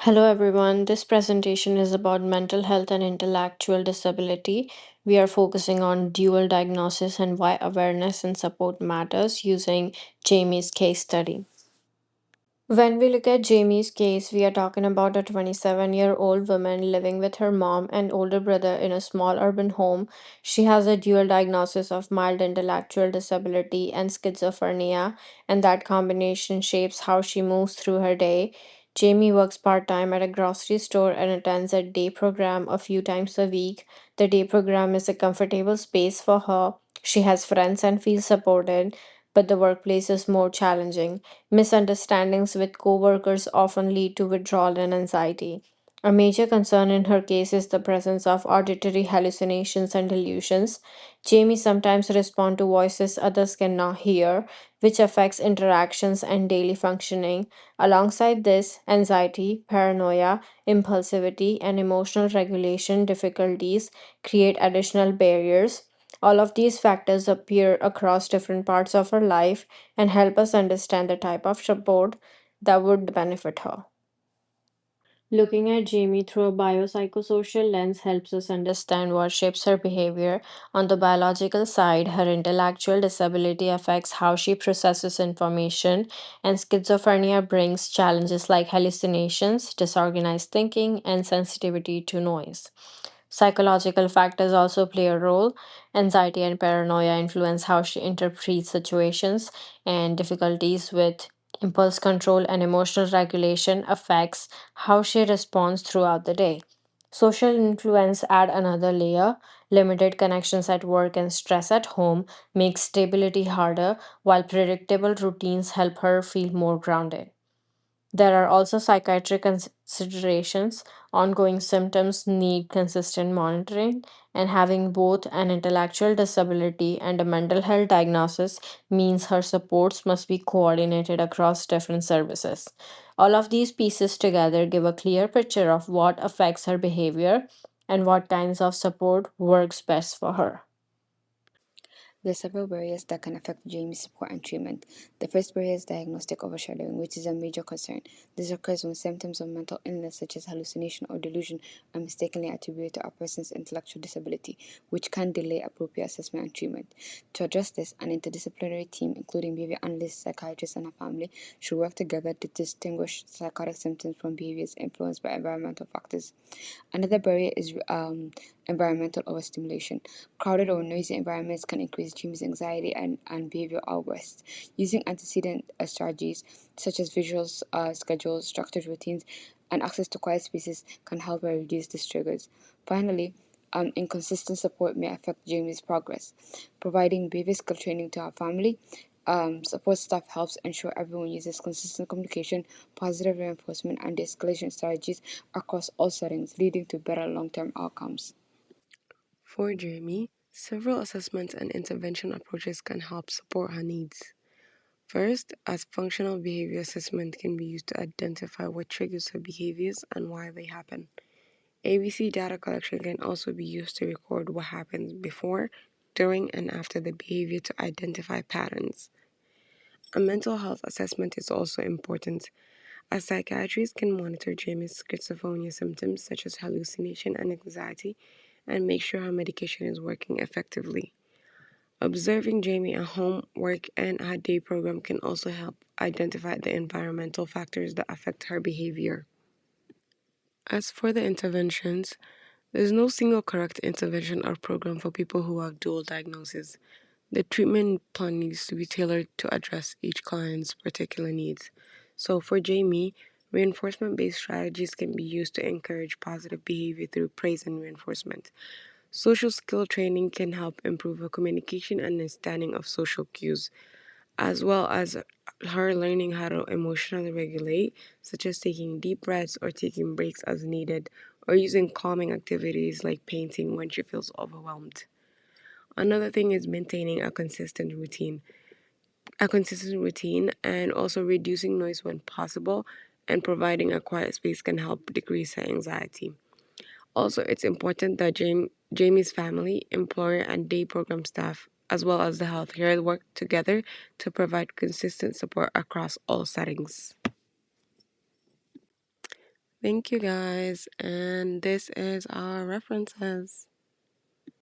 Hello, everyone. This presentation is about mental health and intellectual disability. We are focusing on dual diagnosis and why awareness and support matters using Jamie's case study. When we look at Jamie's case, we are talking about a 27-year-old woman living with her mom and older brother in a small urban home. She has a dual diagnosis of mild intellectual disability and schizophrenia, and that combination shapes how she moves through her day. Jamie works part time at a grocery store and attends a day program a few times a week. The day program is a comfortable space for her. She has friends and feels supported, but the workplace is more challenging. Misunderstandings with coworkers often lead to withdrawal and anxiety. A major concern in her case is the presence of auditory hallucinations and delusions. Jamie sometimes responds to voices others cannot hear, which affects interactions and daily functioning. Alongside this, anxiety, paranoia, impulsivity, and emotional regulation difficulties create additional barriers. All of these factors appear across different parts of her life and help us understand the type of support that would benefit her. Looking at Jamie through a biopsychosocial lens helps us understand what shapes her behavior. On the biological side, her intellectual disability affects how she processes information, and schizophrenia brings challenges like hallucinations, disorganized thinking, and sensitivity to noise. Psychological factors also play a role. Anxiety and paranoia influence how she interprets situations, and difficulties with impulse control and emotional regulation affects how she responds throughout the day. Social influence add another layer. Limited connections at work and stress at home make stability harder, while predictable routines help her feel more grounded. There are also psychiatric considerations. Ongoing symptoms need consistent monitoring, and having both an intellectual disability and a mental health diagnosis means her supports must be coordinated across different services. All of these pieces together give a clear picture of what affects her behavior and what kinds of support works best for her. There are several barriers that can affect Jamie's support and treatment. The first barrier is diagnostic overshadowing, which is a major concern. This occurs when symptoms of mental illness, such as hallucination or delusion, are mistakenly attributed to a person's intellectual disability, which can delay appropriate assessment and treatment. To address this, an interdisciplinary team, including behavior analysts, psychiatrists, and a family, should work together to distinguish psychotic symptoms from behaviors influenced by environmental factors. Another barrier is environmental overstimulation. Crowded or noisy environments can increase Jimmy's anxiety and behavioral outbursts. Using antecedent strategies such as visual schedules, structured routines, and access to quiet spaces can help her reduce these triggers. Finally, inconsistent support may affect Jamie's progress. Providing behavior skill training to our family, support staff helps ensure everyone uses consistent communication, positive reinforcement, and de escalation strategies across all settings, leading to better long term outcomes. For Jamie, several assessment and intervention approaches can help support her needs. First, as functional behavior assessment can be used to identify what triggers her behaviors and why they happen. ABC data collection can also be used to record what happens before, during, and after the behavior to identify patterns. A mental health assessment is also important, as psychiatrists can monitor Jamie's schizophrenia symptoms such as hallucination and anxiety and make sure her medication is working effectively. Observing Jamie at home, work, and her day program can also help identify the environmental factors that affect her behavior. As for the interventions, there's no single correct intervention or program for people who have dual diagnoses. The treatment plan needs to be tailored to address each client's particular needs. So, for Jamie, reinforcement based strategies can be used to encourage positive behavior through praise and reinforcement. Social skill training can help improve her communication and understanding of social cues, as well as her learning how to emotionally regulate, such as taking deep breaths or taking breaks as needed, or using calming activities like painting when she feels overwhelmed. Another thing is maintaining a consistent routine and also reducing noise when possible, and providing a quiet space can help decrease her anxiety. Also, it's important that Jamie's family, employer, and day program staff, as well as the healthcare, work together to provide consistent support across all settings. Thank you guys. And this is our references.